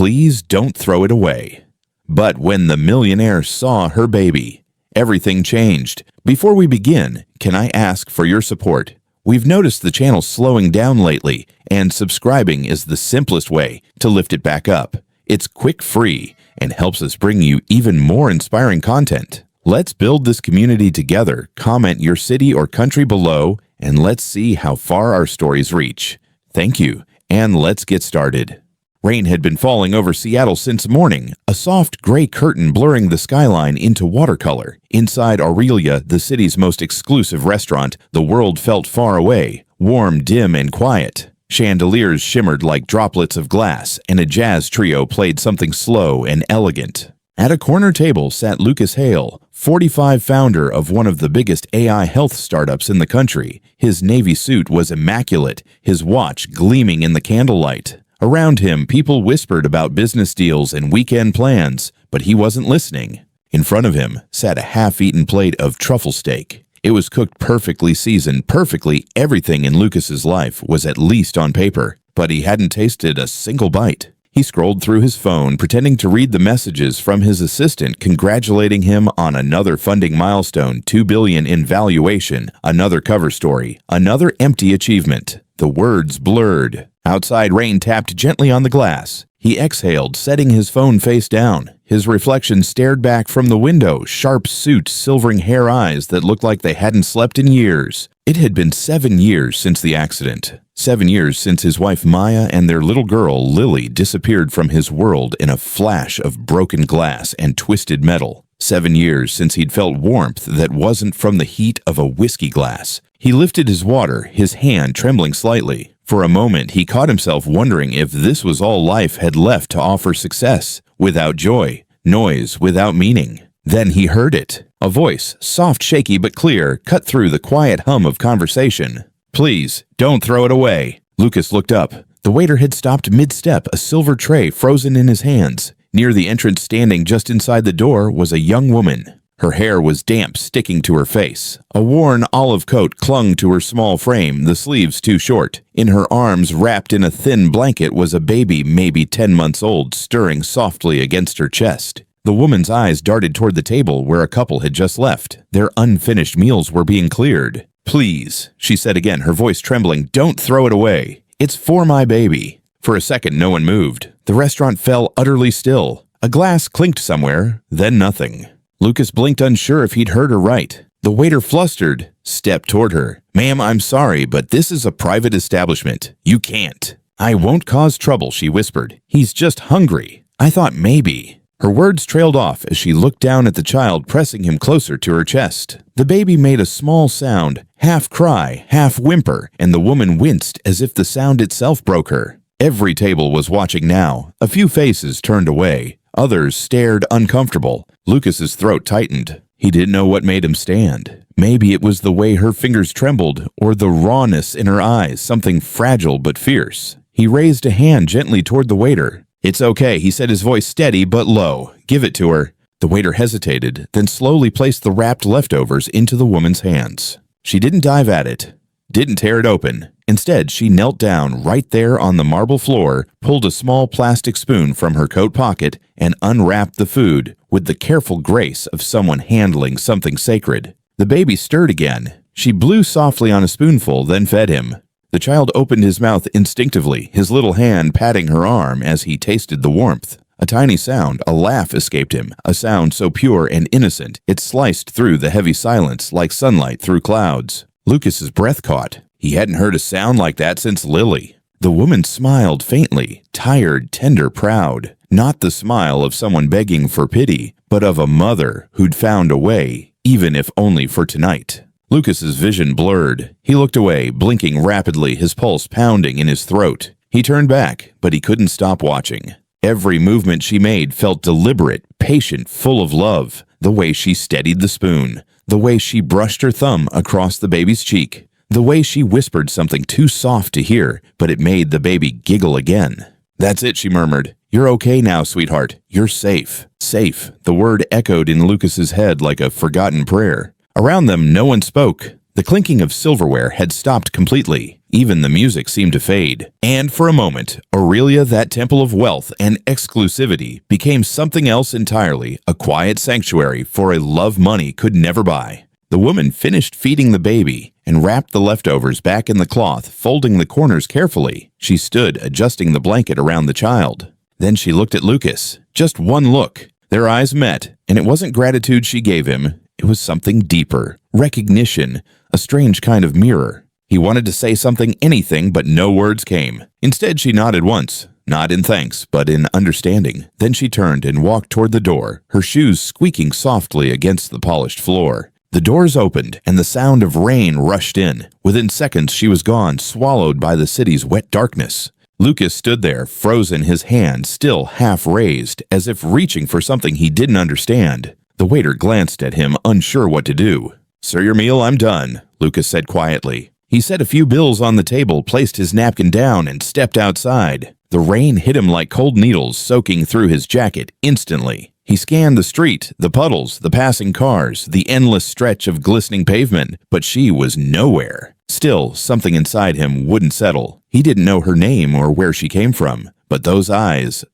please don't throw it away. But when the millionaire saw her baby, everything changed. Before we begin, can I ask for your support? We've noticed the channel slowing down lately, and subscribing is the simplest way to lift it back up. It's quick, free, and helps us bring you even more inspiring content. Let's build this community together. Comment your city or country below, and let's see how far our stories reach. Thank you, and let's get started. Rain had been falling over Seattle since morning, a soft gray curtain blurring the skyline into watercolor. Inside Aurelia, the city's most exclusive restaurant, the world felt far away, warm, dim, and quiet. Chandeliers shimmered like droplets of glass, and a jazz trio played something slow and elegant. At a corner table sat Lucas Hale, 45, founder of one of the biggest AI health startups in the country. His navy suit was immaculate, his watch gleaming in the candlelight. Around him, people whispered about business deals and weekend plans, but he wasn't listening. In front of him sat a half-eaten plate of truffle steak. It was cooked perfectly seasoned, perfectly. Everything in Lucas's life was at least on paper, but he hadn't tasted a single bite. He scrolled through his phone, pretending to read the messages from his assistant congratulating him on another funding milestone, $2 billion in valuation, another cover story, another empty achievement. The words blurred. Outside, rain tapped gently on the glass. He exhaled, setting his phone face down. His reflection stared back from the window, sharp suit, silvering hair eyes that looked like they hadn't slept in years. It had been 7 years since the accident. 7 years since his wife Maya and their little girl Lily disappeared from his world in a flash of broken glass and twisted metal. 7 years since he'd felt warmth that wasn't from the heat of a whiskey glass. He lifted his water, his hand trembling slightly. For a moment, he caught himself wondering if this was all life had left to offer success, without joy, noise without meaning. Then he heard it. A voice, soft, shaky, but clear, cut through the quiet hum of conversation. "Please, don't throw it away." Lucas looked up. The waiter had stopped mid-step, a silver tray frozen in his hands. Near the entrance, standing just inside the door, was a young woman. Her hair was damp, sticking to her face. A worn olive coat clung to her small frame, the sleeves too short. In her arms, wrapped in a thin blanket, was a baby maybe 10 months old, stirring softly against her chest. The woman's eyes darted toward the table where a couple had just left. Their unfinished meals were being cleared. "Please," she said again, her voice trembling, "don't throw it away. It's for my baby." For a second, no one moved. The restaurant fell utterly still. A glass clinked somewhere, then nothing. Lucas blinked, unsure if he'd heard her right. The waiter, flustered, stepped toward her. "Ma'am, I'm sorry, but this is a private establishment. You can't." "I won't cause trouble," she whispered. "He's just hungry. I thought maybe." Her words trailed off as she looked down at the child, pressing him closer to her chest. The baby made a small sound, half cry, half whimper, and the woman winced as if the sound itself broke her. Every table was watching now. A few faces turned away. Others stared uncomfortable. Lucas's throat tightened. He didn't know what made him stand. Maybe it was the way her fingers trembled, or the rawness in her eyes, something fragile but fierce. He raised a hand gently toward the waiter. "It's okay," he said, his voice steady but low. "Give it to her." The waiter hesitated, then slowly placed the wrapped leftovers into the woman's hands. She didn't dive at it, didn't tear it open. Instead, she knelt down right there on the marble floor, pulled a small plastic spoon from her coat pocket, and unwrapped the food with the careful grace of someone handling something sacred. The baby stirred again. She blew softly on a spoonful, then fed him. The child opened his mouth instinctively, his little hand patting her arm as he tasted the warmth. A tiny sound, a laugh, escaped him, a sound so pure and innocent it sliced through the heavy silence like sunlight through clouds. Lucas's breath caught. He hadn't heard a sound like that since Lily. The woman smiled faintly, tired, tender, proud. Not the smile of someone begging for pity, but of a mother who'd found a way, even if only for tonight. Lucas's vision blurred. He looked away, blinking rapidly, his pulse pounding in his throat. He turned back, but he couldn't stop watching. Every movement she made felt deliberate, patient, full of love. The way she steadied the spoon, the way she brushed her thumb across the baby's cheek, the way she whispered something too soft to hear, but it made the baby giggle again. "That's it," she murmured. "You're okay now, sweetheart. You're safe." Safe. The word echoed in Lucas's head like a forgotten prayer. Around them, no one spoke. The clinking of silverware had stopped completely. Even the music seemed to fade. And for a moment, Aurelia, that temple of wealth and exclusivity, became something else entirely, a quiet sanctuary for a love money could never buy. The woman finished feeding the baby and wrapped the leftovers back in the cloth, folding the corners carefully. She stood, adjusting the blanket around the child. Then she looked at Lucas. Just one look. Their eyes met, and it wasn't gratitude she gave him. It was something deeper. Recognition. A strange kind of mirror. He wanted to say something, anything, but no words came. Instead, she nodded once. Not in thanks, but in understanding. Then she turned and walked toward the door, her shoes squeaking softly against the polished floor. The doors opened, and the sound of rain rushed in. Within seconds, she was gone, swallowed by the city's wet darkness. Lucas stood there, frozen, his hand still half raised, as if reaching for something he didn't understand. The waiter glanced at him, unsure what to do. "Sir, your meal, I'm done," Lucas said quietly. He set a few bills on the table, placed his napkin down, and stepped outside. The rain hit him like cold needles, soaking through his jacket instantly. He scanned the street, the puddles, the passing cars, the endless stretch of glistening pavement, but she was nowhere. Still, something inside him wouldn't settle. He didn't know her name or where she came from, but those eyes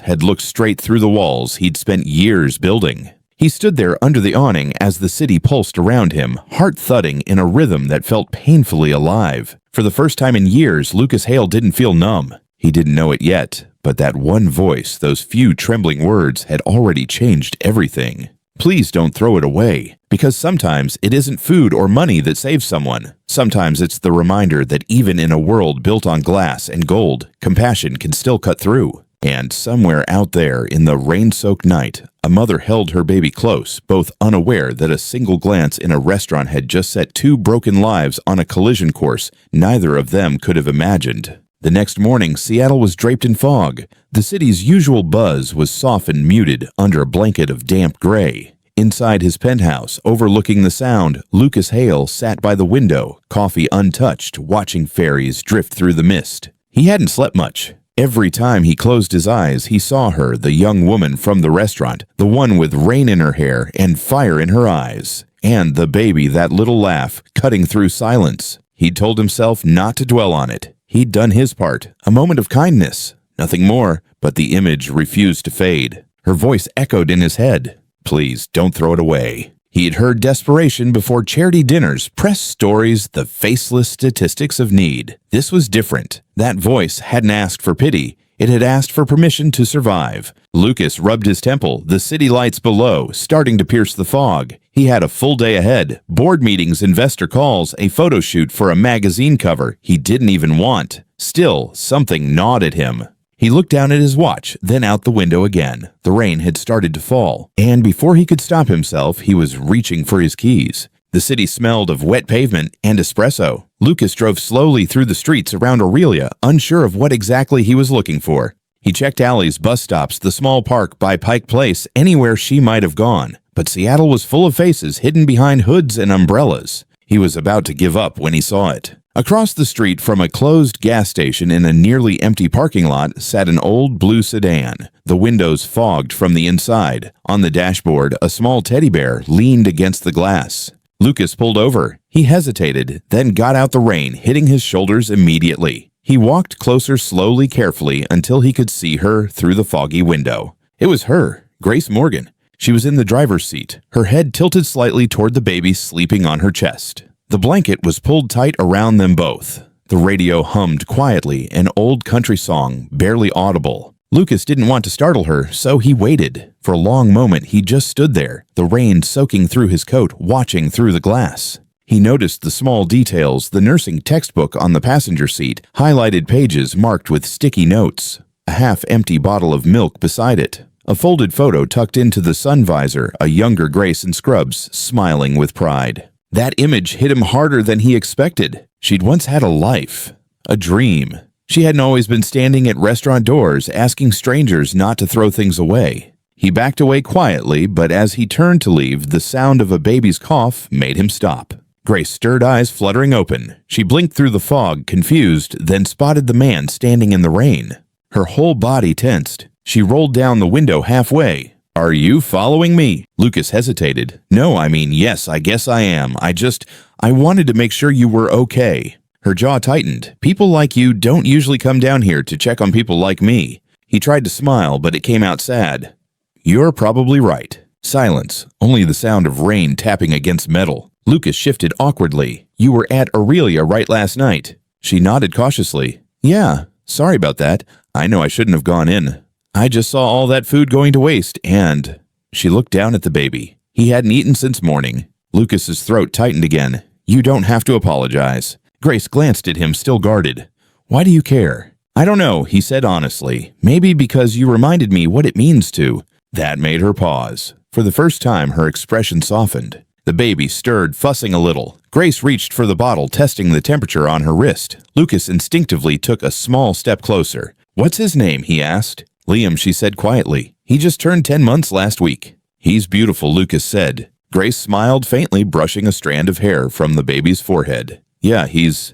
had looked straight through the walls he'd spent years building. He stood there under the awning as the city pulsed around him, heart thudding in a rhythm that felt painfully alive. For the first time in years, Lucas Hale didn't feel numb. He didn't know it yet, but that one voice, those few trembling words, had already changed everything. Please don't throw it away, because sometimes it isn't food or money that saves someone. Sometimes it's the reminder that even in a world built on glass and gold, compassion can still cut through. And somewhere out there in the rain-soaked night, a mother held her baby close, both unaware that a single glance in a restaurant had just set two broken lives on a collision course neither of them could have imagined. The next morning, Seattle was draped in fog. The city's usual buzz was soft and muted under a blanket of damp gray. Inside his penthouse, overlooking the sound, Lucas Hale sat by the window, coffee untouched, watching ferries drift through the mist. He hadn't slept much. Every time he closed his eyes, he saw her, the young woman from the restaurant, the one with rain in her hair and fire in her eyes. And the baby, that little laugh, cutting through silence. He'd told himself not to dwell on it. He'd done his part, a moment of kindness. Nothing more, but the image refused to fade. Her voice echoed in his head. Please, don't throw it away. He had heard desperation before charity dinners, press stories, the faceless statistics of need. This was different. That voice hadn't asked for pity. It had asked for permission to survive. Lucas rubbed his temple, the city lights below, starting to pierce the fog. He had a full day ahead. Board meetings, investor calls, a photo shoot for a magazine cover he didn't even want. Still, something gnawed at him. He looked down at his watch, then out the window again. The rain had started to fall, and before he could stop himself, he was reaching for his keys. The city smelled of wet pavement and espresso. Lucas drove slowly through the streets around Aurelia, unsure of what exactly he was looking for. He checked alleys, bus stops, the small park by Pike Place, anywhere she might have gone. But Seattle was full of faces hidden behind hoods and umbrellas. He was about to give up when he saw it. Across the street from a closed gas station in a nearly empty parking lot sat an old blue sedan, the windows fogged from the inside. On the dashboard, a small teddy bear leaned against the glass. Lucas pulled over. He hesitated, then got out the rain, hitting his shoulders immediately. He walked closer slowly, carefully, until he could see her through the foggy window. It was her, Grace Morgan. She was in the driver's seat, her head tilted slightly toward the baby sleeping on her chest. The blanket was pulled tight around them both. The radio hummed quietly, an old country song, barely audible. Lucas didn't want to startle her, so he waited. For a long moment, he just stood there, the rain soaking through his coat, watching through the glass. He noticed the small details, the nursing textbook on the passenger seat, highlighted pages marked with sticky notes, a half-empty bottle of milk beside it, a folded photo tucked into the sun visor, a younger Grace in scrubs, smiling with pride. That image hit him harder than he expected. She'd once had a life, a dream. She hadn't always been standing at restaurant doors, asking strangers not to throw things away. He backed away quietly, but as he turned to leave, the sound of a baby's cough made him stop. Grace stirred eyes fluttering open. She blinked through the fog, confused, then spotted the man standing in the rain. Her whole body tensed. She rolled down the window halfway. "Are you following me?" Lucas hesitated. "No, I mean, yes, I guess I am. I wanted to make sure you were okay." Her jaw tightened. People like you don't usually come down here to check on people like me. He tried to smile, but it came out sad. You're probably right. Silence, only the sound of rain tapping against metal. Lucas shifted awkwardly. You were at Aurelia right last night. She nodded cautiously. Yeah, sorry about that. I know I shouldn't have gone in. I just saw all that food going to waste, and... She looked down at the baby. He hadn't eaten since morning. Lucas's throat tightened again. You don't have to apologize. Grace glanced at him, still guarded. Why do you care? I don't know, he said honestly. Maybe because you reminded me what it means to. That made her pause. For the first time, her expression softened. The baby stirred, fussing a little. Grace reached for the bottle, testing the temperature on her wrist. Lucas instinctively took a small step closer. What's his name? He asked. Liam, she said quietly. He just turned 10 months last week. He's beautiful, Lucas said. Grace smiled faintly, brushing a strand of hair from the baby's forehead. Yeah, he's...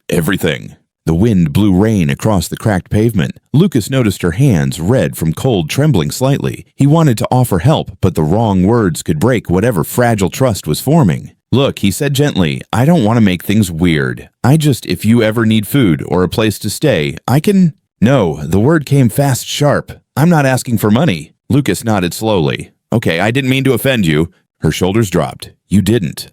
everything. The wind blew rain across the cracked pavement. Lucas noticed her hands, red from cold, trembling slightly. He wanted to offer help, but the wrong words could break whatever fragile trust was forming. Look, he said gently, I don't want to make things weird. If you ever need food or a place to stay, I can... No, the word came fast, sharp. I'm not asking for money. Lucas nodded slowly. Okay, I didn't mean to offend you. Her shoulders dropped. You didn't.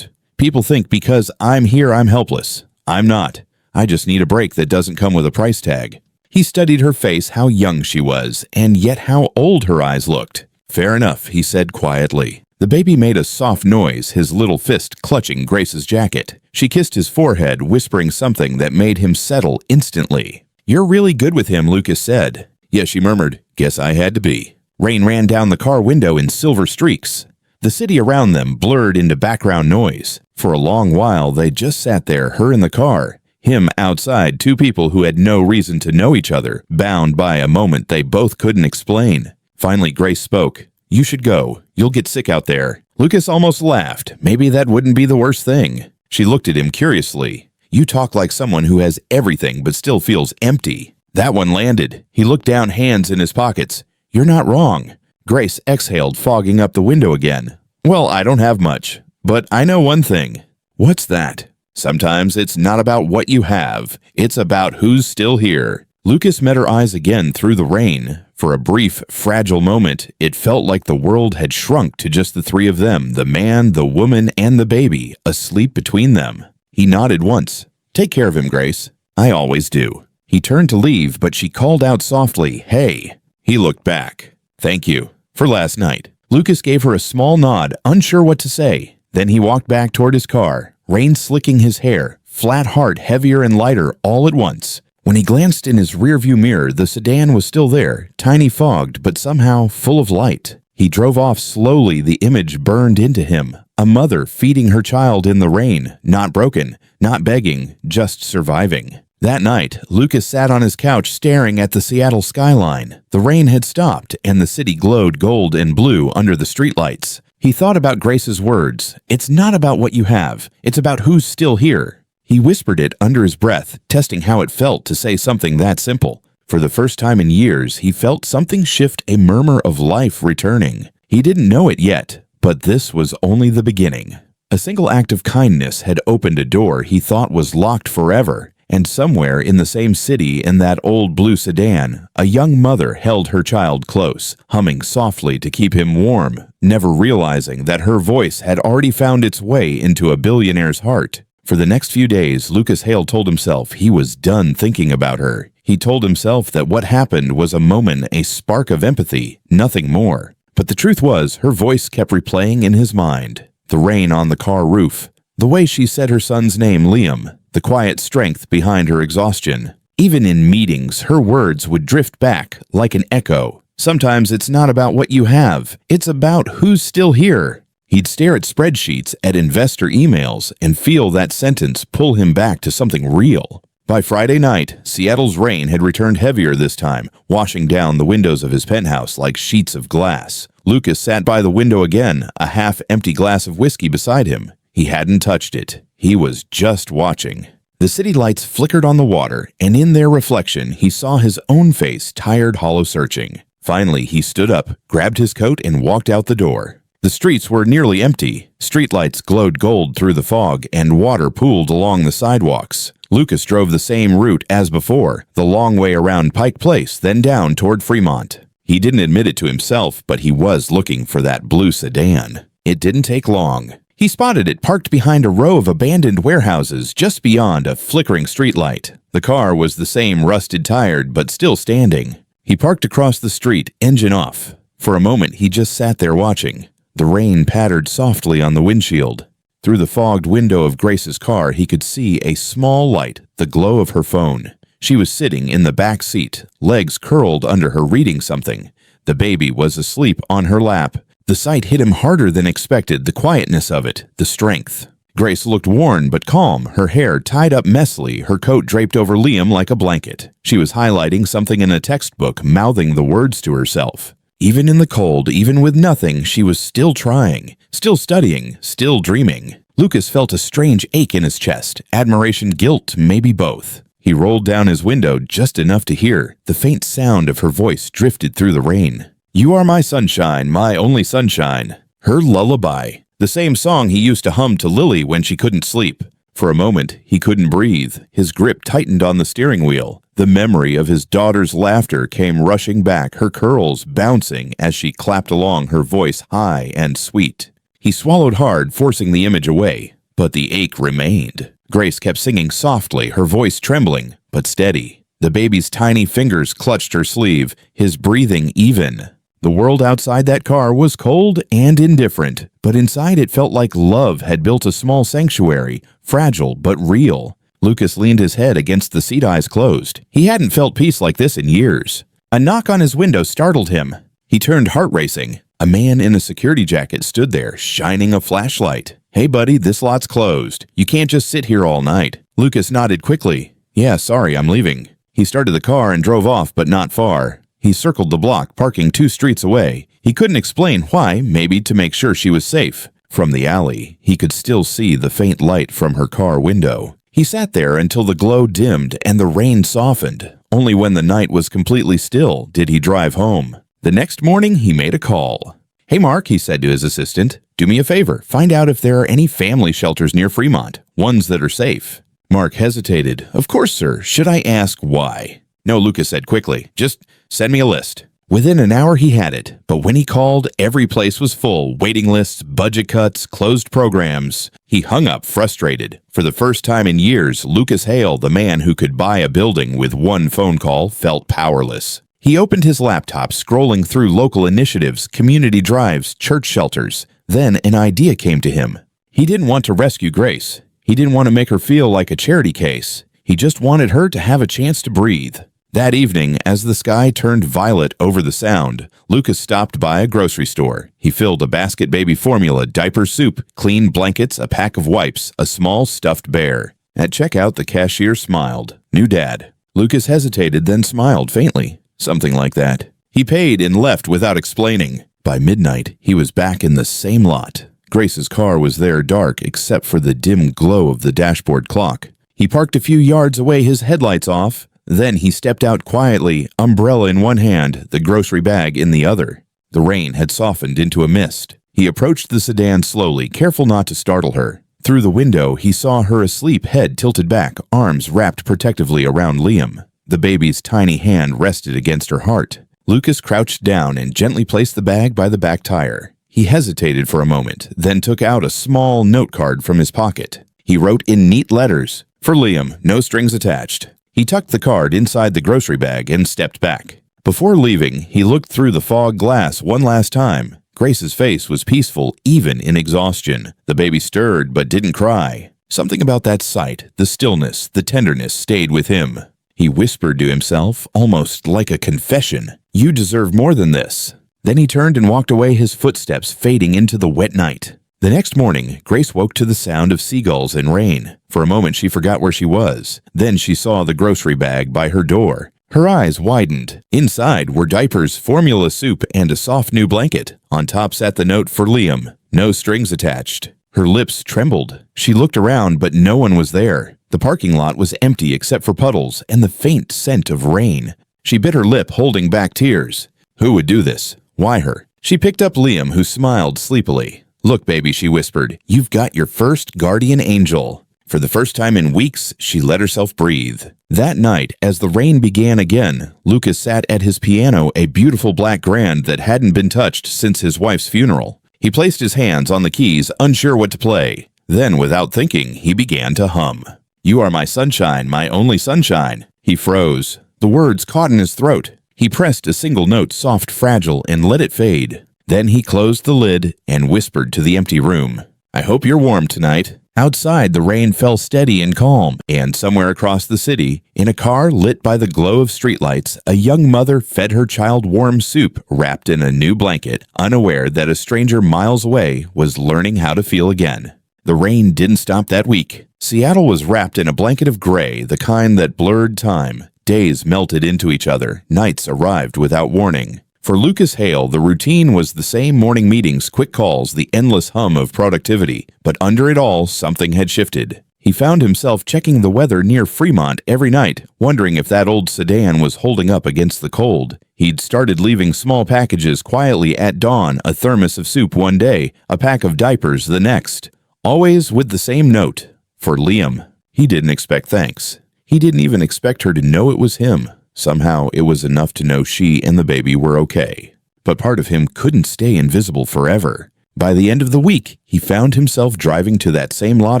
People think because I'm here I'm helpless. I'm not. I just need a break that doesn't come with a price tag. He studied her face, how young she was, and yet how old her eyes looked. Fair enough, he said quietly. The baby made a soft noise, his little fist clutching Grace's jacket. She kissed his forehead, whispering something that made him settle instantly. You're really good with him, Lucas said. Yes, she murmured. Guess I had to be. Rain ran down the car window in silver streaks. The city around them blurred into background noise. For a long while, they just sat there, her in the car. Him outside, two people who had no reason to know each other, bound by a moment they both couldn't explain. Finally, Grace spoke. You should go. You'll get sick out there. Lucas almost laughed. Maybe that wouldn't be the worst thing. She looked at him curiously. You talk like someone who has everything but still feels empty. That one landed. He looked down, hands in his pockets. You're not wrong. Grace exhaled, fogging up the window again. Well, I don't have much, but I know one thing. What's that? Sometimes it's not about what you have. It's about who's still here. Lucas met her eyes again through the rain. For a brief, fragile moment, it felt like the world had shrunk to just the three of them, the man, the woman, and the baby, asleep between them. He nodded once. Take care of him, Grace. I always do. He turned to leave, but she called out softly, Hey. He looked back. Thank you. For last night. Lucas gave her a small nod, unsure what to say. Then he walked back toward his car, rain slicking his hair, flat heart heavier and lighter all at once. When he glanced in his rearview mirror, the sedan was still there, tiny fogged, but somehow full of light. He drove off slowly, the image burned into him. A mother feeding her child in the rain, not broken, not begging, just surviving. That night, Lucas sat on his couch staring at the Seattle skyline. The rain had stopped, and the city glowed gold and blue under the streetlights. He thought about Grace's words. It's not about what you have. It's about who's still here. He whispered it under his breath, testing how it felt to say something that simple. For the first time in years, he felt something shift, a murmur of life returning. He didn't know it yet, but this was only the beginning. A single act of kindness had opened a door he thought was locked forever. And somewhere in the same city in that old blue sedan, a young mother held her child close, humming softly to keep him warm, never realizing that her voice had already found its way into a billionaire's heart. For the next few days, Lucas Hale told himself he was done thinking about her. He told himself that what happened was a moment, a spark of empathy, nothing more. But the truth was, her voice kept replaying in his mind. The rain on the car roof, the way she said her son's name, Liam, the quiet strength behind her exhaustion. Even in meetings, her words would drift back like an echo. Sometimes it's not about what you have. It's about who's still here. He'd stare at spreadsheets, at investor emails, and feel that sentence pull him back to something real. By Friday night, Seattle's rain had returned heavier this time, washing down the windows of his penthouse like sheets of glass. Lucas sat by the window again, a half-empty glass of whiskey beside him. He hadn't touched it. He was just watching. The city lights flickered on the water, and in their reflection, he saw his own face, tired, hollow searching. Finally, he stood up, grabbed his coat, and walked out the door. The streets were nearly empty. Streetlights glowed gold through the fog, and water pooled along the sidewalks. Lucas drove the same route as before, the long way around Pike Place, then down toward Fremont. He didn't admit it to himself, but he was looking for that blue sedan. It didn't take long. He spotted it parked behind a row of abandoned warehouses just beyond a flickering streetlight. The car was the same rusted-tired, but still standing. He parked across the street, engine off. For a moment, he just sat there watching. The rain pattered softly on the windshield. Through the fogged window of Grace's car, he could see a small light, the glow of her phone. She was sitting in the back seat, legs curled under her reading something. The baby was asleep on her lap. The sight hit him harder than expected, the quietness of it, the strength. Grace looked worn but calm, her hair tied up messily, her coat draped over Liam like a blanket. She was highlighting something in a textbook, mouthing the words to herself. Even in the cold, even with nothing, she was still trying, still studying, still dreaming. Lucas felt a strange ache in his chest, admiration, guilt, maybe both. He rolled down his window just enough to hear. The faint sound of her voice drifted through the rain. "You are my sunshine, my only sunshine." Her lullaby. The same song he used to hum to Lily when she couldn't sleep. For a moment, he couldn't breathe. His grip tightened on the steering wheel. The memory of his daughter's laughter came rushing back, her curls bouncing as she clapped along, her voice high and sweet. He swallowed hard, forcing the image away. But the ache remained. Grace kept singing softly, her voice trembling, but steady. The baby's tiny fingers clutched her sleeve, his breathing even. The world outside that car was cold and indifferent, but inside it felt like love had built a small sanctuary, fragile but real. Lucas leaned his head against the seat, eyes closed. He hadn't felt peace like this in years. A knock on his window startled him. He turned, heart racing. A man in a security jacket stood there, shining a flashlight. "Hey buddy, this lot's closed. You can't just sit here all night." Lucas nodded quickly. "Yeah, sorry, I'm leaving." He started the car and drove off, but not far. He circled the block, parking 2 streets away. He couldn't explain why, maybe to make sure she was safe. From the alley, he could still see the faint light from her car window. He sat there until the glow dimmed and the rain softened. Only when the night was completely still did he drive home. The next morning, he made a call. "Hey Mark," he said to his assistant, "do me a favor. Find out if there are any family shelters near Fremont, ones that are safe." Mark hesitated. "Of course, sir. Should I ask why?" "No," Lucas said quickly. "Just send me a list." Within an hour he had it, but when he called, every place was full. Waiting lists, budget cuts, closed programs. He hung up frustrated. For the first time in years, Lucas Hale, the man who could buy a building with one phone call, felt powerless. He opened his laptop, scrolling through local initiatives, community drives, church shelters. Then an idea came to him. He didn't want to rescue Grace. He didn't want to make her feel like a charity case. He just wanted her to have a chance to breathe. That evening, as the sky turned violet over the Sound, Lucas stopped by a grocery store. He filled a basket baby formula, diaper soup, clean blankets, a pack of wipes, a small stuffed bear. At checkout, the cashier smiled. New dad. Lucas hesitated, then smiled faintly. Something like that. He paid and left without explaining. By midnight, he was back in the same lot. Grace's car was there, dark except for the dim glow of the dashboard clock. He parked a few yards away, his headlights off. Then he stepped out quietly, umbrella in one hand, the grocery bag in the other. The rain had softened into a mist. He approached the sedan slowly, careful not to startle her. Through the window, he saw her asleep, head tilted back, arms wrapped protectively around Liam. The baby's tiny hand rested against her heart. Lucas crouched down and gently placed the bag by the back tire. He hesitated for a moment, then took out a small note card from his pocket. He wrote in neat letters, "For Liam, no strings attached." He tucked the card inside the grocery bag and stepped back. Before leaving, he looked through the fog glass one last time. Grace's face was peaceful, even in exhaustion. The baby stirred but didn't cry. Something about that sight, the stillness, the tenderness, stayed with him. He whispered to himself, almost like a confession, "You deserve more than this." Then he turned and walked away, his footsteps fading into the wet night. The next morning, Grace woke to the sound of seagulls and rain. For a moment, she forgot where she was. Then she saw the grocery bag by her door. Her eyes widened. Inside were diapers, formula soup, and a soft new blanket. On top sat the note for Liam, no strings attached. Her lips trembled. She looked around, but no one was there. The parking lot was empty except for puddles and the faint scent of rain. She bit her lip, holding back tears. Who would do this? Why her? She picked up Liam, who smiled sleepily. "Look, baby," she whispered, "you've got your first guardian angel." For the first time in weeks, she let herself breathe. That night, as the rain began again, Lucas sat at his piano, a beautiful black grand that hadn't been touched since his wife's funeral. He placed his hands on the keys, unsure what to play. Then, without thinking, he began to hum. "You are my sunshine, my only sunshine." He froze. The words caught in his throat. He pressed a single note, soft, fragile, and let it fade. Then he closed the lid and whispered to the empty room, "I hope you're warm tonight." Outside, the rain fell steady and calm, and somewhere across the city, in a car lit by the glow of streetlights, a young mother fed her child warm soup wrapped in a new blanket, unaware that a stranger miles away was learning how to feel again. The rain didn't stop that week. Seattle was wrapped in a blanket of gray, the kind that blurred time. Days melted into each other. Nights arrived without warning. For Lucas Hale, the routine was the same: morning meetings, quick calls, the endless hum of productivity. But under it all, something had shifted. He found himself checking the weather near Fremont every night, wondering if that old sedan was holding up against the cold. He'd started leaving small packages quietly at dawn, a thermos of soup one day, a pack of diapers the next. Always with the same note. For Liam. He didn't expect thanks. He didn't even expect her to know it was him. Somehow, it was enough to know she and the baby were okay. But part of him couldn't stay invisible forever. By the end of the week, he found himself driving to that same lot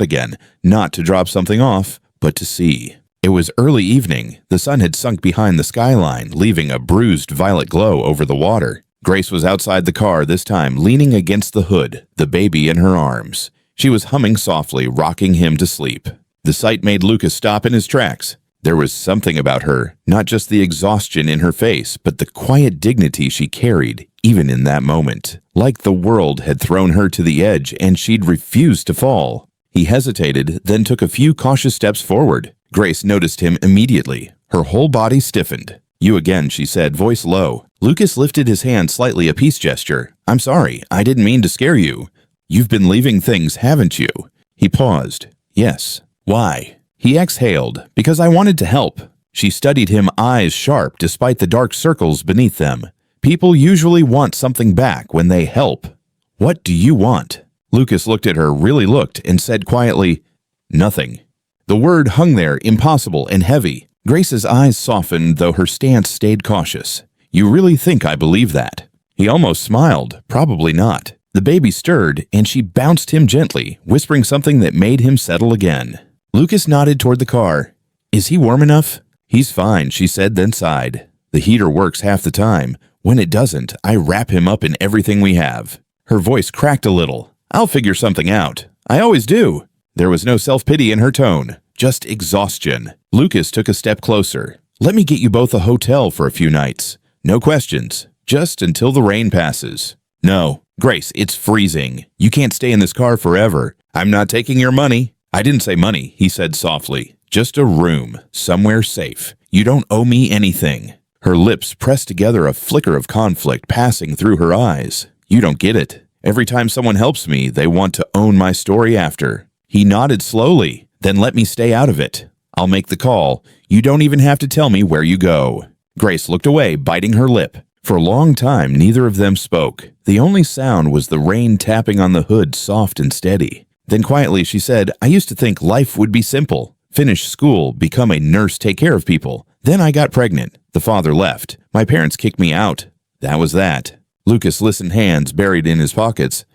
again, not to drop something off, but to see. It was early evening. The sun had sunk behind the skyline, leaving a bruised violet glow over the water. Grace was outside the car this time, leaning against the hood, the baby in her arms. She was humming softly, rocking him to sleep. The sight made Lucas stop in his tracks. There was something about her, not just the exhaustion in her face, but the quiet dignity she carried, even in that moment. Like the world had thrown her to the edge and she'd refused to fall. He hesitated, then took a few cautious steps forward. Grace noticed him immediately. Her whole body stiffened. "You again," she said, voice low. Lucas lifted his hand slightly, a peace gesture. "I'm sorry, I didn't mean to scare you." "You've been leaving things, haven't you?" He paused. "Yes." "Why?" He exhaled. "Because I wanted to help." She studied him, eyes sharp despite the dark circles beneath them. People usually want something back when they help. "What do you want?" Lucas looked at her, really looked, and said quietly, "Nothing." The word hung there, impossible and heavy. Grace's eyes softened, though her stance stayed cautious. "You really think I believe that?" He almost smiled. Probably not. The baby stirred, and she bounced him gently, whispering something that made him settle again. Lucas nodded toward the car. "Is he warm enough?" "He's fine," she said, then sighed. "The heater works half the time. When it doesn't, I wrap him up in everything we have." Her voice cracked a little. "I'll figure something out. I always do." There was no self-pity in her tone, just exhaustion. Lucas took a step closer. "Let me get you both a hotel for a few nights. No questions. Just until the rain passes." "No. Grace, it's freezing. You can't stay in this car forever. I'm not taking your money." "I didn't say money," he said softly. "Just a room, somewhere safe. You don't owe me anything." Her lips pressed together, a flicker of conflict passing through her eyes. "You don't get it. Every time someone helps me, they want to own my story after." He nodded slowly. "Then let me stay out of it. I'll make the call. You don't even have to tell me where you go." Grace looked away, biting her lip. For a long time, neither of them spoke. The only sound was the rain tapping on the hood, soft and steady. Then quietly she said, "I used to think life would be simple. Finish school, become a nurse, take care of people. Then I got pregnant. The father left. My parents kicked me out. That was that." Lucas listened, hands buried in his pockets.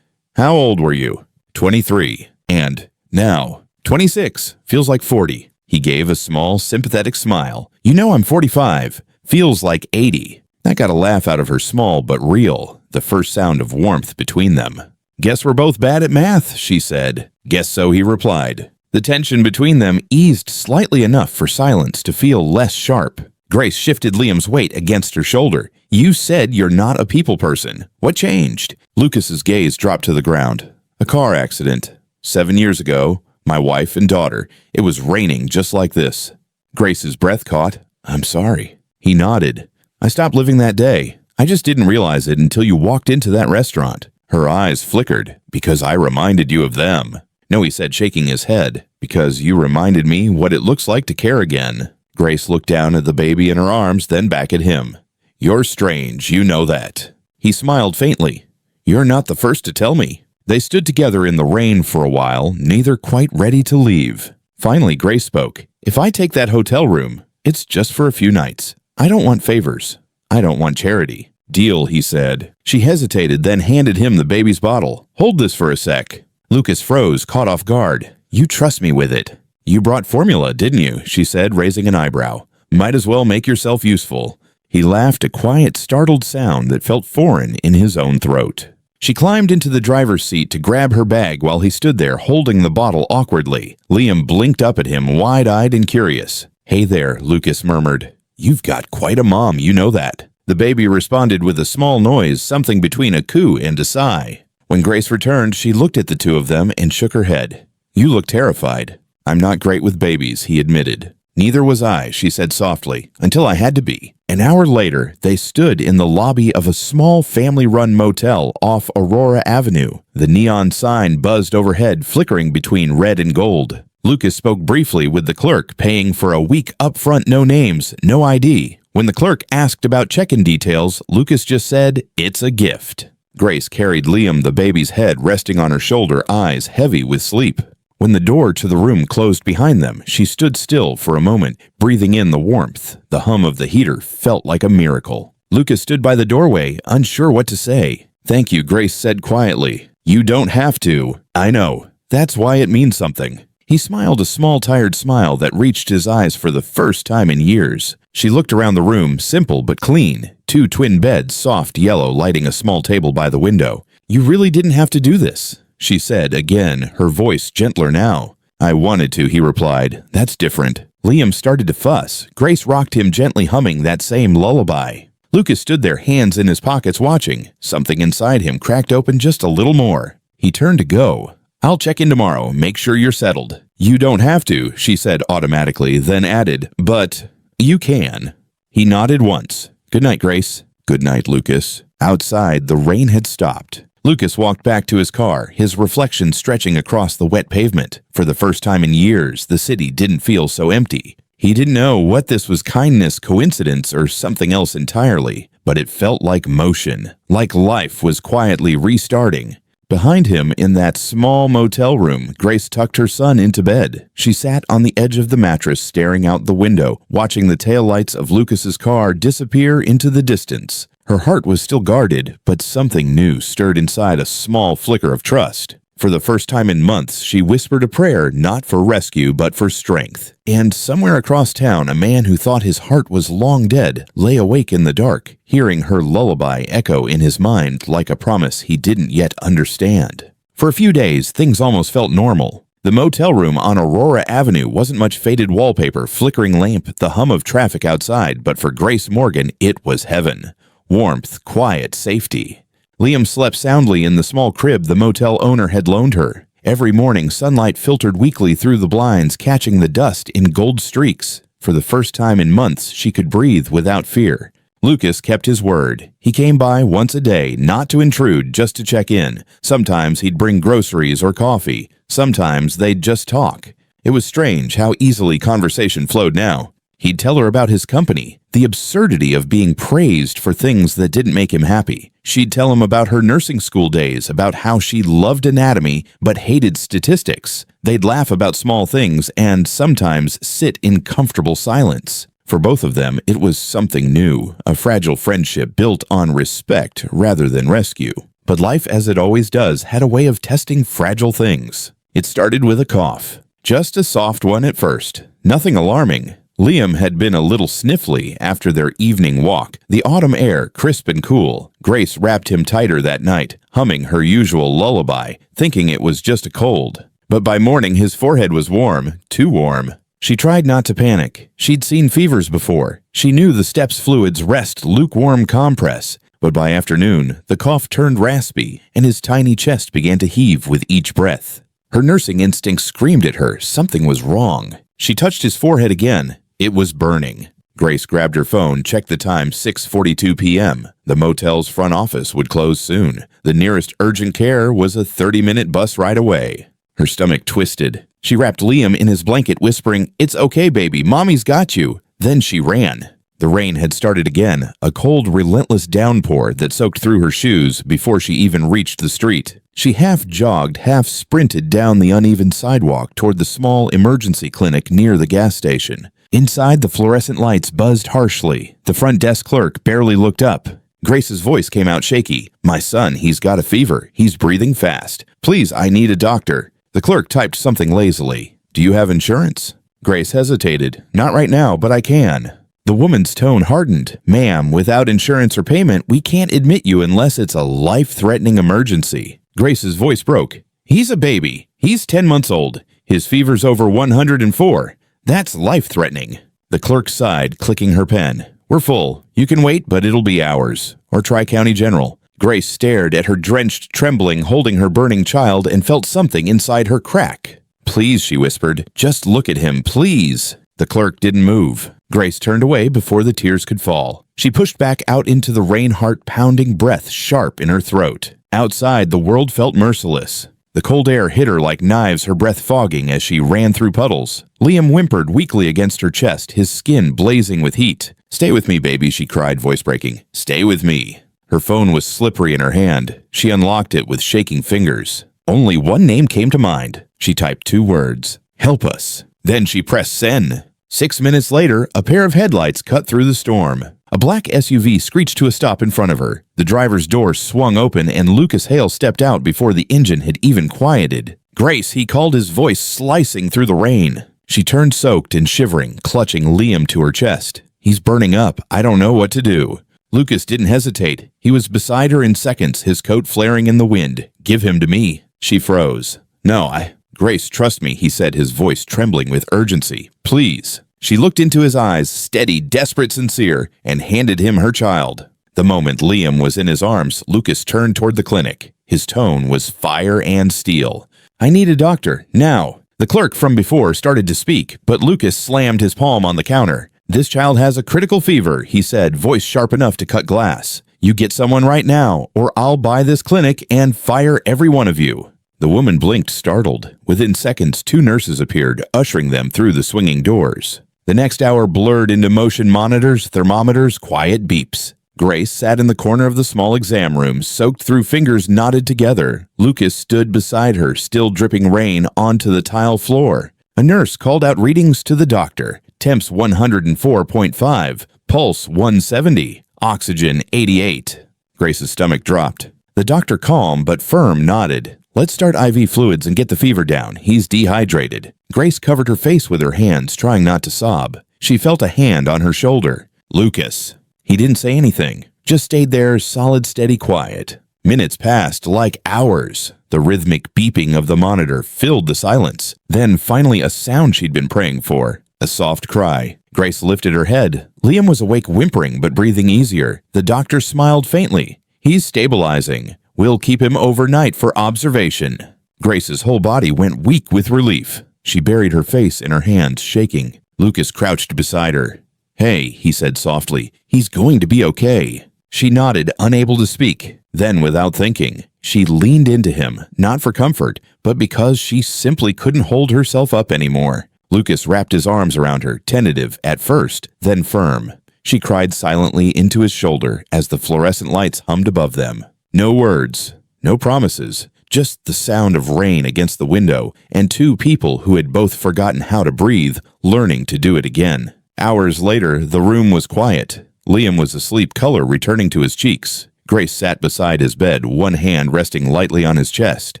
"How old were you?" 23. And now, 26. Feels like 40. He gave a small, sympathetic smile. "You know I'm 45. Feels like 80. That got a laugh out of her, small but real, the first sound of warmth between them. "Guess we're both bad at math," she said. "Guess so," he replied. The tension between them eased slightly enough for silence to feel less sharp. Grace shifted Liam's weight against her shoulder. "You said you're not a people person. What changed?" Lucas's gaze dropped to the ground. "A car accident. 7 years ago. My wife and daughter. It was raining just like this." Grace's breath caught. "I'm sorry." He nodded. "I stopped living that day. I just didn't realize it until you walked into that restaurant." Her eyes flickered. "Because I reminded you of them." "No," he said, shaking his head. "Because you reminded me what it looks like to care again." Grace looked down at the baby in her arms, then back at him. "You're strange, you know that." He smiled faintly. "You're not the first to tell me." They stood together in the rain for a while, neither quite ready to leave. Finally, Grace spoke. "If I take that hotel room, it's just for a few nights. I don't want favors. I don't want charity." "Deal," he said. She hesitated, then handed him the baby's bottle. "Hold this for a sec." Lucas froze, caught off guard. "You trust me with it." "You brought formula, didn't you?" she said, raising an eyebrow. "Might as well make yourself useful." He laughed, a quiet, startled sound that felt foreign in his own throat. She climbed into the driver's seat to grab her bag while he stood there holding the bottle awkwardly. Liam blinked up at him, wide-eyed and curious. "Hey there," Lucas murmured. "You've got quite a mom, you know that." The baby responded with a small noise, something between a coo and a sigh. When Grace returned, she looked at the two of them and shook her head. "You look terrified." "I'm not great with babies," he admitted. "Neither was I," she said softly, "until I had to be." An hour later, they stood in the lobby of a small family-run motel off Aurora Avenue. The neon sign buzzed overhead, flickering between red and gold. Lucas spoke briefly with the clerk, paying for a week upfront, no names, no ID. When the clerk asked about check-in details, Lucas just said, "It's a gift." Grace carried Liam, the baby's head resting on her shoulder, eyes heavy with sleep. When the door to the room closed behind them, she stood still for a moment, breathing in the warmth. The hum of the heater felt like a miracle. Lucas stood by the doorway, unsure what to say. "Thank you," Grace said quietly. "You don't have to." "I know. That's why it means something." He smiled a small, tired smile that reached his eyes for the first time in years. She looked around the room, simple but clean. 2 twin beds, soft yellow, lighting a small table by the window. "You really didn't have to do this," she said again, her voice gentler now. "I wanted to," he replied. "That's different." Liam started to fuss. Grace rocked him, gently humming that same lullaby. Lucas stood there, hands in his pockets, watching. Something inside him cracked open just a little more. He turned to go. "I'll check in tomorrow. Make sure you're settled." "You don't have to," she said automatically, then added, "But you can." He nodded once. "Good night, Grace." "Good night, Lucas." Outside, the rain had stopped. Lucas walked back to his car, his reflection stretching across the wet pavement. For the first time in years, the city didn't feel so empty. He didn't know what this was, kindness, coincidence, or something else entirely, but it felt like motion, like life was quietly restarting. Behind him, in that small motel room, Grace tucked her son into bed. She sat on the edge of the mattress, staring out the window, watching the taillights of Lucas's car disappear into the distance. Her heart was still guarded, but something new stirred inside, a small flicker of trust. For the first time in months, she whispered a prayer, not for rescue, but for strength. And somewhere across town, a man who thought his heart was long dead lay awake in the dark, hearing her lullaby echo in his mind like a promise he didn't yet understand. For a few days, things almost felt normal. The motel room on Aurora Avenue wasn't much faded wallpaper, flickering lamp, the hum of traffic outside, but for Grace Morgan, it was heaven. Warmth, quiet, safety. Liam slept soundly in the small crib the motel owner had loaned her. Every morning, sunlight filtered weakly through the blinds, catching the dust in gold streaks. For the first time in months, she could breathe without fear. Lucas kept his word. He came by once a day, not to intrude, just to check in. Sometimes he'd bring groceries or coffee. Sometimes they'd just talk. It was strange how easily conversation flowed now. He'd tell her about his company, the absurdity of being praised for things that didn't make him happy. She'd tell him about her nursing school days, about how she loved anatomy but hated statistics. They'd laugh about small things and sometimes sit in comfortable silence. For both of them, it was something new, a fragile friendship built on respect rather than rescue. But life, as it always does, had a way of testing fragile things. It started with a cough. Just a soft one at first. Nothing alarming. Liam had been a little sniffly after their evening walk, the autumn air crisp and cool. Grace wrapped him tighter that night, humming her usual lullaby, thinking it was just a cold. But by morning his forehead was warm, too warm. She tried not to panic. She'd seen fevers before. She knew the steps fluids rest lukewarm compress. But by afternoon, the cough turned raspy, and his tiny chest began to heave with each breath. Her nursing instinct screamed at her something was wrong. She touched his forehead again. It was burning. Grace grabbed her phone, checked the time, 6:42 p.m. The motel's front office would close soon. The nearest urgent care was a 30-minute bus ride away. Her stomach twisted. She wrapped Liam in his blanket, whispering, "It's okay, baby. Mommy's got you." Then she ran. The rain had started again, a cold, relentless downpour that soaked through her shoes before she even reached the street. She half jogged, half sprinted down the uneven sidewalk toward the small emergency clinic near the gas station. Inside, the fluorescent lights buzzed harshly. The front desk clerk barely looked up. Grace's voice came out shaky. "My son, he's got a fever. He's breathing fast. Please, I need a doctor." The clerk typed something lazily. "Do you have insurance?" Grace hesitated. "Not right now, but I can." The woman's tone hardened. "Ma'am, without insurance or payment, we can't admit you unless it's a life-threatening emergency." Grace's voice broke. "He's a baby. He's 10 months old. His fever's over 104. That's life-threatening." The clerk sighed, clicking her pen. "We're full. You can wait, but it'll be hours. Or try County General." Grace stared at her drenched, trembling, holding her burning child and felt something inside her crack. "Please," she whispered. "Just look at him, please." The clerk didn't move. Grace turned away before the tears could fall. She pushed back out into the rain, heart-pounding breath sharp in her throat. Outside, the world felt merciless. The cold air hit her like knives, her breath fogging as she ran through puddles. Liam whimpered weakly against her chest, his skin blazing with heat. "Stay with me, baby," she cried, voice breaking. "Stay with me." Her phone was slippery in her hand. She unlocked it with shaking fingers. Only one name came to mind. She typed 2 words. "Help us." Then she pressed send. 6 minutes later, a pair of headlights cut through the storm. A black SUV screeched to a stop in front of her. The driver's door swung open and Lucas Hale stepped out before the engine had even quieted. "Grace," he called, his voice slicing through the rain. She turned soaked and shivering, clutching Liam to her chest. "He's burning up. I don't know what to do." Lucas didn't hesitate. He was beside her in seconds, his coat flaring in the wind. "Give him to me." She froze. "No, Grace, trust me," he said, his voice trembling with urgency. "Please." She looked into his eyes, steady, desperate, sincere, and handed him her child. The moment Liam was in his arms, Lucas turned toward the clinic. His tone was fire and steel. "I need a doctor, now." The clerk from before started to speak, but Lucas slammed his palm on the counter. "This child has a critical fever," he said, voice sharp enough to cut glass. "You get someone right now, or I'll buy this clinic and fire every one of you." The woman blinked, startled. Within seconds, 2 nurses appeared, ushering them through the swinging doors. The next hour blurred into motion monitors, thermometers, quiet beeps. Grace sat in the corner of the small exam room, soaked through fingers knotted together. Lucas stood beside her, still dripping rain onto the tile floor. A nurse called out readings to the doctor. Temps 104.5, pulse 170, oxygen 88. Grace's stomach dropped. The doctor, calm but firm, nodded. "Let's start IV fluids and get the fever down. He's dehydrated." Grace covered her face with her hands, trying not to sob. She felt a hand on her shoulder. "Lucas." He didn't say anything, just stayed there, solid, steady, quiet. Minutes passed like hours. The rhythmic beeping of the monitor filled the silence. Then finally a sound she'd been praying for, a soft cry. Grace lifted her head. Liam was awake, whimpering but breathing easier. The doctor smiled faintly. "He's stabilizing. We'll keep him overnight for observation." Grace's whole body went weak with relief. She buried her face in her hands, shaking. Lucas crouched beside her. "Hey," he said softly, "he's going to be okay." She nodded, unable to speak. Then, without thinking, she leaned into him, not for comfort, but because she simply couldn't hold herself up anymore. Lucas wrapped his arms around her, tentative at first, then firm. She cried silently into his shoulder as the fluorescent lights hummed above them. No words, no promises, just the sound of rain against the window and 2 people who had both forgotten how to breathe, learning to do it again. Hours later, the room was quiet. Liam was asleep, color returning to his cheeks. Grace sat beside his bed, one hand resting lightly on his chest.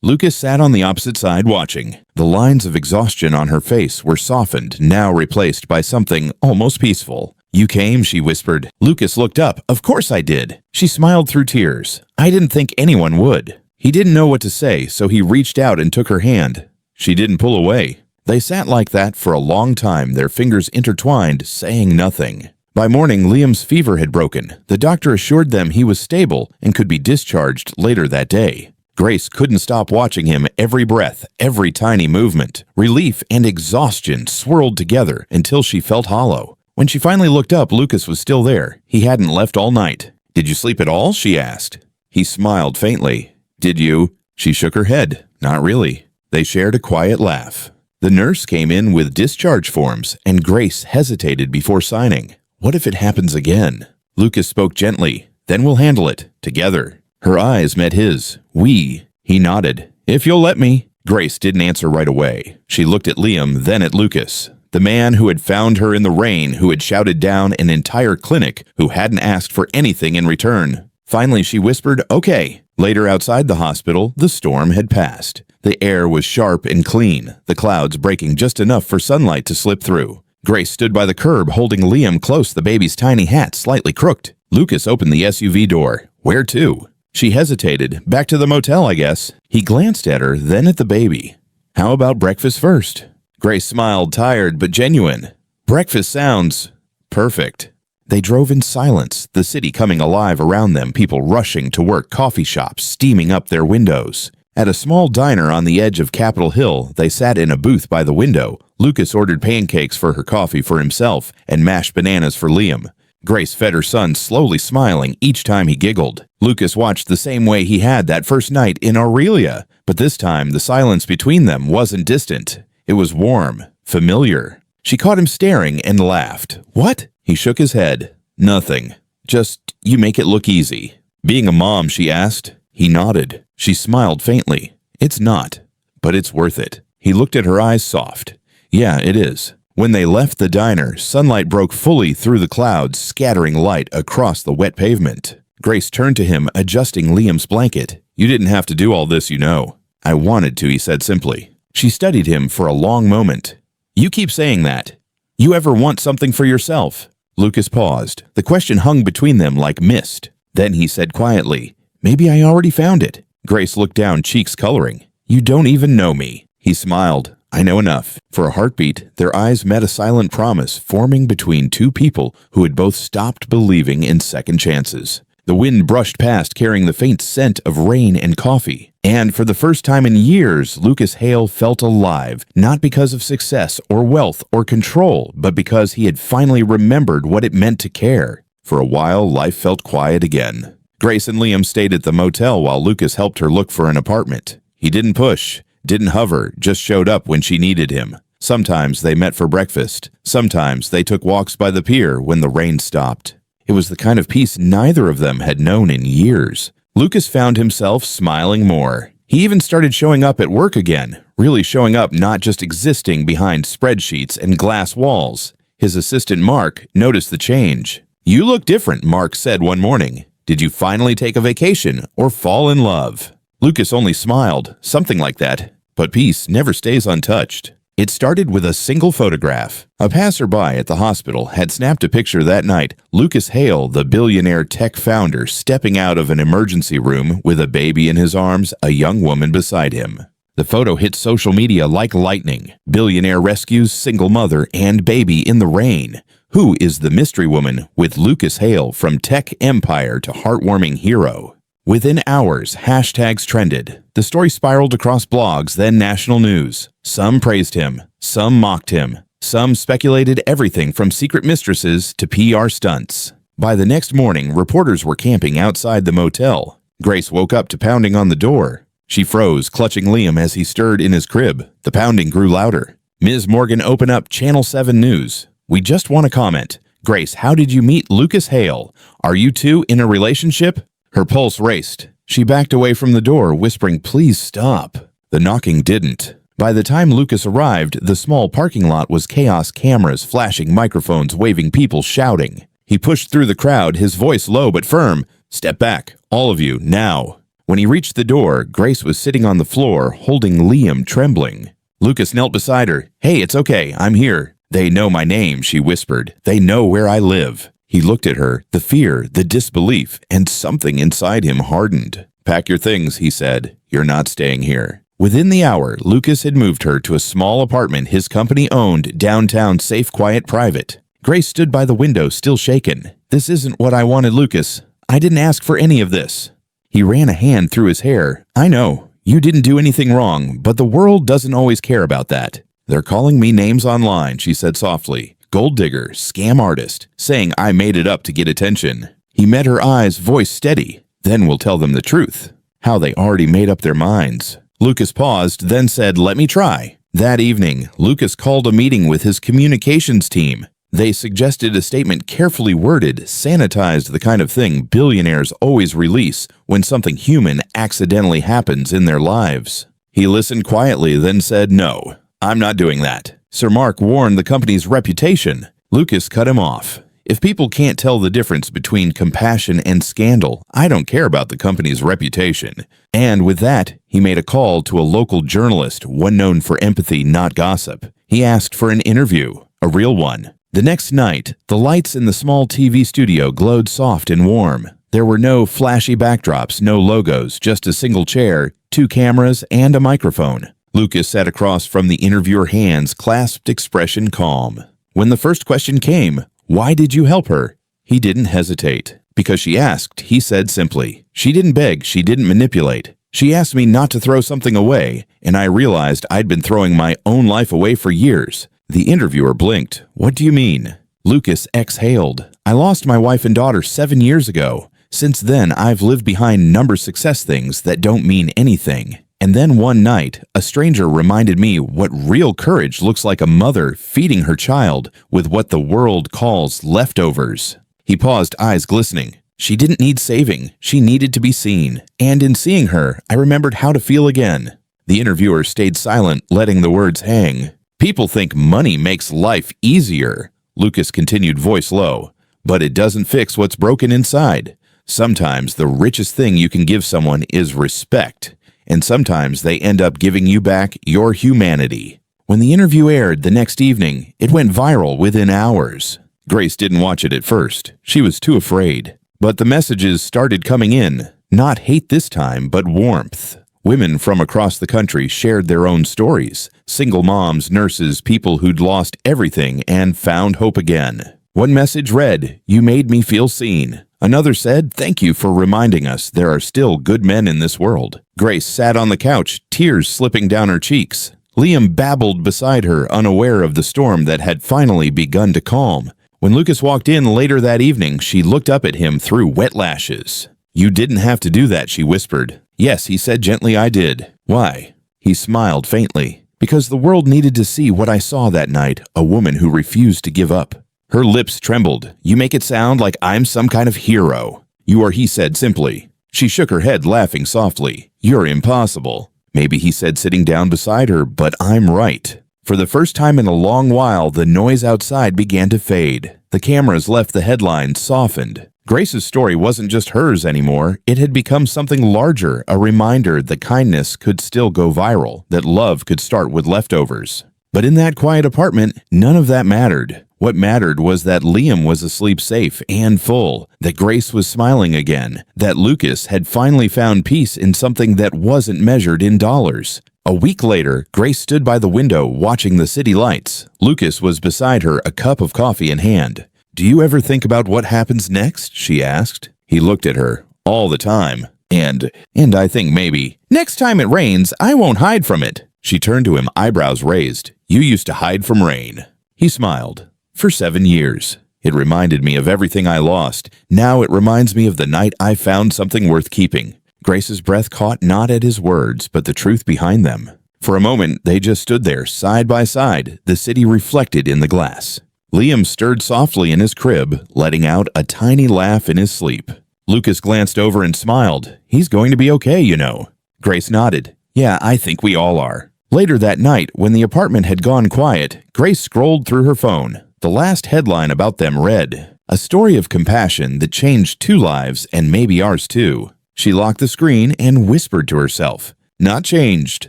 Lucas sat on the opposite side watching. The lines of exhaustion on her face were softened, now replaced by something almost peaceful. "You came," she whispered. Lucas looked up. "Of course I did." She smiled through tears. "I didn't think anyone would." He didn't know what to say, so he reached out and took her hand. She didn't pull away. They sat like that for a long time, their fingers intertwined, saying nothing. By morning, Liam's fever had broken. The doctor assured them he was stable and could be discharged later that day. Grace couldn't stop watching him, every breath, every tiny movement. Relief and exhaustion swirled together until she felt hollow. When she finally looked up, Lucas was still there. He hadn't left all night. "Did you sleep at all?" she asked. He smiled faintly. "Did you?" She shook her head. "Not really." They shared a quiet laugh. The nurse came in with discharge forms, and Grace hesitated before signing. What if it happens again? Lucas spoke gently. Then we'll handle it. Together. Her eyes met his. We. He nodded. If you'll let me. Grace didn't answer right away. She looked at Liam, then at Lucas. The man who had found her in the rain, who had shouted down an entire clinic, who hadn't asked for anything in return. Finally, she whispered, okay. Later outside the hospital, the storm had passed. The air was sharp and clean, the clouds breaking just enough for sunlight to slip through. Grace stood by the curb holding Liam close, the baby's tiny hat slightly crooked. Lucas opened the SUV door. Where to? She hesitated. Back to the motel, I guess. He glanced at her, then at the baby. How about breakfast first? Grace smiled, tired but genuine. Breakfast sounds perfect. They drove in silence, the city coming alive around them, people rushing to work, coffee shops steaming up their windows. At a small diner on the edge of Capitol Hill, they sat in a booth by the window. Lucas ordered pancakes for her coffee for himself and mashed bananas for Liam. Grace fed her son, slowly smiling each time he giggled. Lucas watched the same way he had that first night in Aurelia, but this time the silence between them wasn't distant. It was warm, familiar. She caught him staring and laughed. What? He shook his head. Nothing. Just, you make it look easy. Being a mom, she asked. He nodded. She smiled faintly. It's not, but it's worth it. He looked at her eyes soft. Yeah, it is. When they left the diner, sunlight broke fully through the clouds, scattering light across the wet pavement. Grace turned to him, adjusting Liam's blanket. You didn't have to do all this, you know. I wanted to, he said simply. She studied him for a long moment. You keep saying that. You ever want something for yourself? Lucas paused. The question hung between them like mist. Then he said quietly, maybe I already found it. Grace looked down, cheeks coloring. You don't even know me. He smiled. I know enough. For a heartbeat, their eyes met a silent promise forming between two people who had both stopped believing in second chances. The wind brushed past, carrying the faint scent of rain and coffee. And for the first time in years, Lucas Hale felt alive, not because of success or wealth or control, but because he had finally remembered what it meant to care. For a while, life felt quiet again. Grace and Liam stayed at the motel while Lucas helped her look for an apartment. He didn't push, didn't hover, just showed up when she needed him. Sometimes they met for breakfast. Sometimes they took walks by the pier when the rain stopped. It was the kind of peace neither of them had known in years. Lucas found himself smiling more. He even started showing up at work again, really showing up, not just existing behind spreadsheets and glass walls. His assistant Mark noticed the change. You look different, Mark said one morning. Did you finally take a vacation or fall in love? Lucas only smiled, something like that. But peace never stays untouched. It started with a single photograph. A passerby at the hospital had snapped a picture that night. Lucas Hale, the billionaire tech founder, stepping out of an emergency room with a baby in his arms, a young woman beside him. The photo hit social media like lightning. Billionaire rescues single mother and baby in the rain. Who is the mystery woman with Lucas Hale from tech empire to heartwarming hero? Within hours, hashtags trended. The story spiraled across blogs, then national news. Some praised him, some mocked him, some speculated everything from secret mistresses to PR stunts. By the next morning, reporters were camping outside the motel. Grace woke up to pounding on the door. She froze, clutching Liam as he stirred in his crib. The pounding grew louder. Ms. Morgan opened up Channel 7 News. We just want to comment. Grace, how did you meet Lucas Hale? Are you two in a relationship? Her pulse raced. She backed away from the door, whispering, please stop. The knocking didn't. By the time Lucas arrived, the small parking lot was chaos, cameras, flashing microphones, waving people, shouting. He pushed through the crowd, his voice low but firm. Step back, all of you, now. When he reached the door, Grace was sitting on the floor, holding Liam, trembling. Lucas knelt beside her. Hey, it's okay, I'm here. They know my name, she whispered. They know where I live. He looked at her, the fear, the disbelief, and something inside him hardened. Pack your things, he said. You're not staying here. Within the hour, Lucas had moved her to a small apartment his company owned, downtown, safe, quiet, private. Grace stood by the window, still shaken. This isn't what I wanted, Lucas. I didn't ask for any of this. He ran a hand through his hair. I know. You didn't do anything wrong, but the world doesn't always care about that. They're calling me names online, she said softly. Gold digger, scam artist, saying I made it up to get attention. He met her eyes, voice steady. Then we'll tell them the truth. How they already made up their minds. Lucas paused, then said, let me try. That evening, Lucas called a meeting with his communications team. They suggested a statement carefully worded, sanitized, the kind of thing billionaires always release when something human accidentally happens in their lives. He listened quietly, then said, "No, I'm not doing that." Sir Mark warned the company's reputation. Lucas cut him off. "If people can't tell the difference between compassion and scandal, I don't care about the company's reputation." And with that, he made a call to a local journalist, one known for empathy, not gossip. He asked for an interview, a real one. The next night, the lights in the small TV studio glowed soft and warm. There were no flashy backdrops, no logos, just a single chair, 2 cameras, and a microphone. Lucas sat across from the interviewer, hands clasped, expression calm. When the first question came, "Why did you help her?" he didn't hesitate. Because she asked, he said simply. She didn't beg, she didn't manipulate. She asked me not to throw something away, and I realized I'd been throwing my own life away for years. The interviewer blinked. "What do you mean?" Lucas exhaled. "I lost my wife and daughter 7 years ago. Since then, I've lived behind number success things that don't mean anything. And then one night, a stranger reminded me what real courage looks like: a mother feeding her child with what the world calls leftovers." He paused, eyes glistening. She didn't need saving. She needed to be seen. And in seeing her, I remembered how to feel again. The interviewer stayed silent, letting the words hang. "People think money makes life easier," Lucas continued, voice low. "But it doesn't fix what's broken inside. Sometimes the richest thing you can give someone is respect. And sometimes they end up giving you back your humanity." When the interview aired the next evening, it went viral within hours. Grace didn't watch it at first. She was too afraid. But the messages started coming in. Not hate this time, but warmth. Women from across the country shared their own stories. Single moms, nurses, people who'd lost everything and found hope again. One message read, "You made me feel seen." Another said, "Thank you for reminding us there are still good men in this world." Grace sat on the couch, tears slipping down her cheeks. Liam babbled beside her, unaware of the storm that had finally begun to calm. When Lucas walked in later that evening, she looked up at him through wet lashes. "You didn't have to do that," she whispered. "Yes," he said gently, "I did." "Why?" He smiled faintly. "Because the world needed to see what I saw that night, a woman who refused to give up." Her lips trembled. "You make it sound like I'm some kind of hero." "You are," he said simply. She shook her head, laughing softly. "You're impossible." Maybe he said, sitting down beside her, "But I'm right." For the first time in a long while, the noise outside began to fade. The cameras left the headlines, softened. Grace's story wasn't just hers anymore. It had become something larger, a reminder that kindness could still go viral, that love could start with leftovers. But in that quiet apartment, none of that mattered. What mattered was that Liam was asleep safe and full, that Grace was smiling again, that Lucas had finally found peace in something that wasn't measured in dollars. A week later, Grace stood by the window watching the city lights. Lucas was beside her, a cup of coffee in hand. "Do you ever think about what happens next?" she asked. He looked at her. "All the time. And I think maybe, next time it rains, I won't hide from it." She turned to him, eyebrows raised. "You used to hide from rain." He smiled. "For 7 years. It reminded me of everything I lost. Now it reminds me of the night I found something worth keeping." Grace's breath caught not at his words, but the truth behind them. For a moment, they just stood there, side by side, the city reflected in the glass. Liam stirred softly in his crib, letting out a tiny laugh in his sleep. Lucas glanced over and smiled. "He's going to be okay, you know." Grace nodded. "Yeah, I think we all are." Later that night, when the apartment had gone quiet, Grace scrolled through her phone. The last headline about them read, "A story of compassion that changed 2 lives and maybe ours too." She locked the screen and whispered to herself, "Not changed,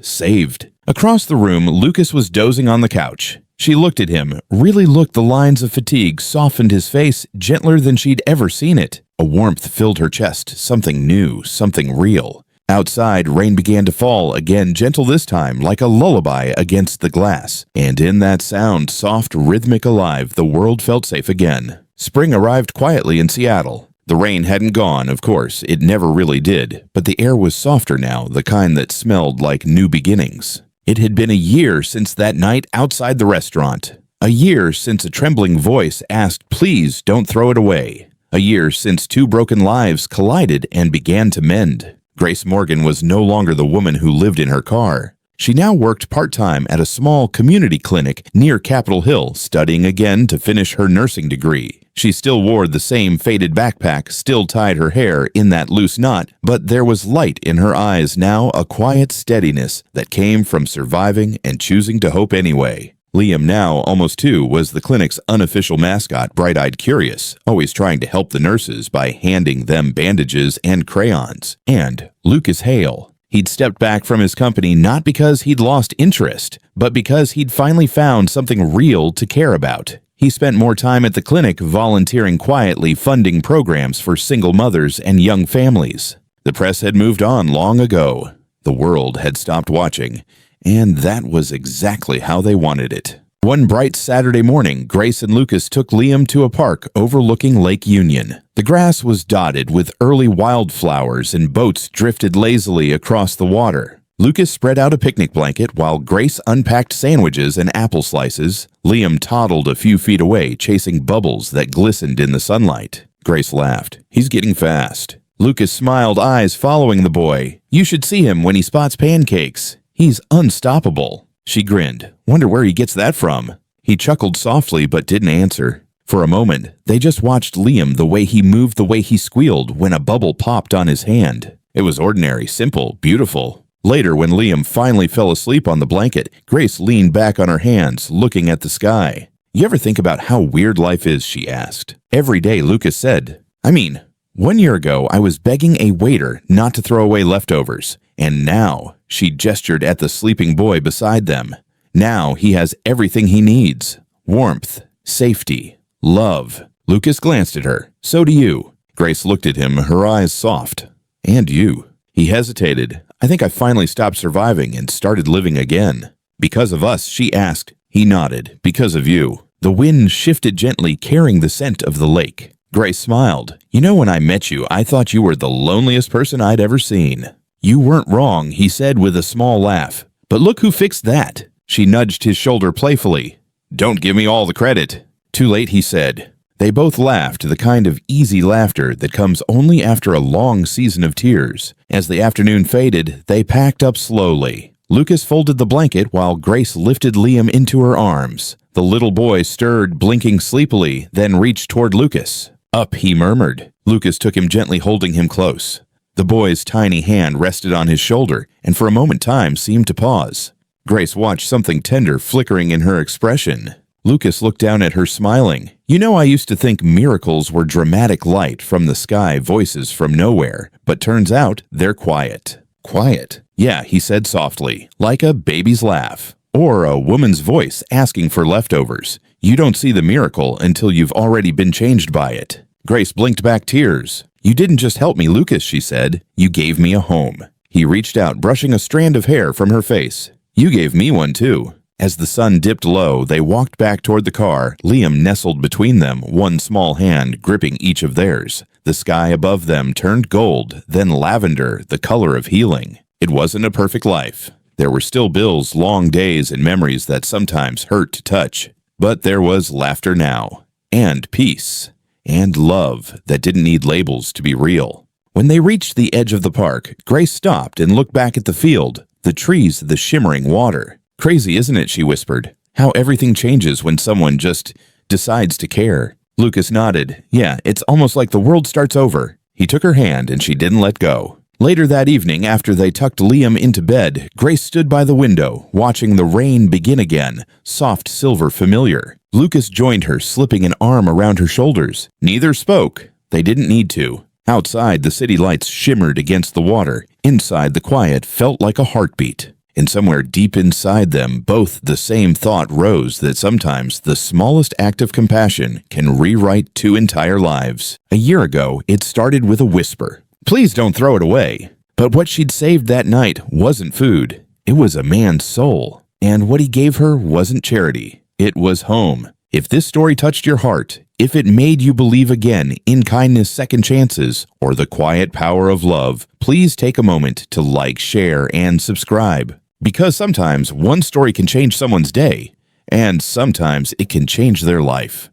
saved." Across the room, Lucas was dozing on the couch. She looked at him, really looked. The lines of fatigue softened his face, gentler than she'd ever seen it. A warmth filled her chest, something new, something real. Outside, rain began to fall, again gentle this time, like a lullaby against the glass. And in that sound, soft, rhythmic, alive, the world felt safe again. Spring arrived quietly in Seattle. The rain hadn't gone, of course, it never really did, but the air was softer now, the kind that smelled like new beginnings. It had been a year since that night outside the restaurant. A year since a trembling voice asked, "Please don't throw it away." A year since 2 broken lives collided and began to mend. Grace Morgan was no longer the woman who lived in her car. She now worked part-time at a small community clinic near Capitol Hill, studying again to finish her nursing degree. She still wore the same faded backpack, still tied her hair in that loose knot, but there was light in her eyes now, a quiet steadiness that came from surviving and choosing to hope anyway. Liam, now almost 2, was the clinic's unofficial mascot, bright-eyed curious, always trying to help the nurses by handing them bandages and crayons. And Lucas Hale. He'd stepped back from his company not because he'd lost interest, but because he'd finally found something real to care about. He spent more time at the clinic volunteering quietly, funding programs for single mothers and young families. The press had moved on long ago. The world had stopped watching, and that was exactly how they wanted it. One bright Saturday morning, Grace and Lucas took Liam to a park overlooking Lake Union. The grass was dotted with early wildflowers and boats drifted lazily across the water. Lucas spread out a picnic blanket while Grace unpacked sandwiches and apple slices. Liam toddled a few feet away, chasing bubbles that glistened in the sunlight. Grace laughed. "He's getting fast." Lucas smiled, eyes following the boy. "You should see him when he spots pancakes. He's unstoppable." She grinned. "Wonder where he gets that from." He chuckled softly but didn't answer. For a moment, they just watched Liam, the way he moved, the way he squealed when a bubble popped on his hand. It was ordinary, simple, beautiful. Later, when Liam finally fell asleep on the blanket, Grace leaned back on her hands, looking at the sky. "You ever think about how weird life is?" she asked. Every day, Lucas said. "1 year ago, I was begging a waiter not to throw away leftovers. And now," she gestured at the sleeping boy beside them, "now he has everything he needs. Warmth, safety, love." Lucas glanced at her. "So do you." Grace looked at him, her eyes soft. "And you." He hesitated. "I think I finally stopped surviving and started living again." "Because of us?" she asked. He nodded. "Because of you." The wind shifted gently, carrying the scent of the lake. Grace smiled. "You know, when I met you, I thought you were the loneliest person I'd ever seen." "You weren't wrong," he said with a small laugh. "But look who fixed that." She nudged his shoulder playfully. "Don't give me all the credit." "Too late," he said. They both laughed, the kind of easy laughter that comes only after a long season of tears. As the afternoon faded, they packed up slowly. Lucas folded the blanket while Grace lifted Liam into her arms. The little boy stirred, blinking sleepily, then reached toward Lucas. "Up," he murmured. Lucas took him gently, holding him close. The boy's tiny hand rested on his shoulder, and for a moment time seemed to pause. Grace watched something tender flickering in her expression. Lucas looked down at her, smiling. "You know, I used to think miracles were dramatic light from the sky, voices from nowhere, but turns out they're quiet." "Quiet?" "Yeah," he said softly, "like a baby's laugh. Or a woman's voice asking for leftovers. You don't see the miracle until you've already been changed by it." Grace blinked back tears. "You didn't just help me, Lucas," she said. "You gave me a home." He reached out, brushing a strand of hair from her face. "You gave me one, too." As the sun dipped low, they walked back toward the car, Liam nestled between them, one small hand gripping each of theirs. The sky above them turned gold, then lavender, the color of healing. It wasn't a perfect life. There were still bills, long days, and memories that sometimes hurt to touch. But there was laughter now, and peace, and love that didn't need labels to be real. When they reached the edge of the park, Grace stopped and looked back at the field, the trees, the shimmering water. "Crazy, isn't it?" she whispered. "How everything changes when someone just decides to care." Lucas nodded. "Yeah, it's almost like the world starts over." He took her hand and she didn't let go. Later that evening, after they tucked Liam into bed, Grace stood by the window, watching the rain begin again, soft silver familiar. Lucas joined her, slipping an arm around her shoulders. Neither spoke. They didn't need to. Outside, the city lights shimmered against the water. Inside, the quiet felt like a heartbeat. And somewhere deep inside them, both the same thought rose that sometimes the smallest act of compassion can rewrite 2 entire lives. A year ago, it started with a whisper. "Please don't throw it away." But what she'd saved that night wasn't food. It was a man's soul. And what he gave her wasn't charity. It was home. If this story touched your heart, if it made you believe again in kindness, second chances, or the quiet power of love, please take a moment to like, share, and subscribe. Because sometimes one story can change someone's day, and sometimes it can change their life.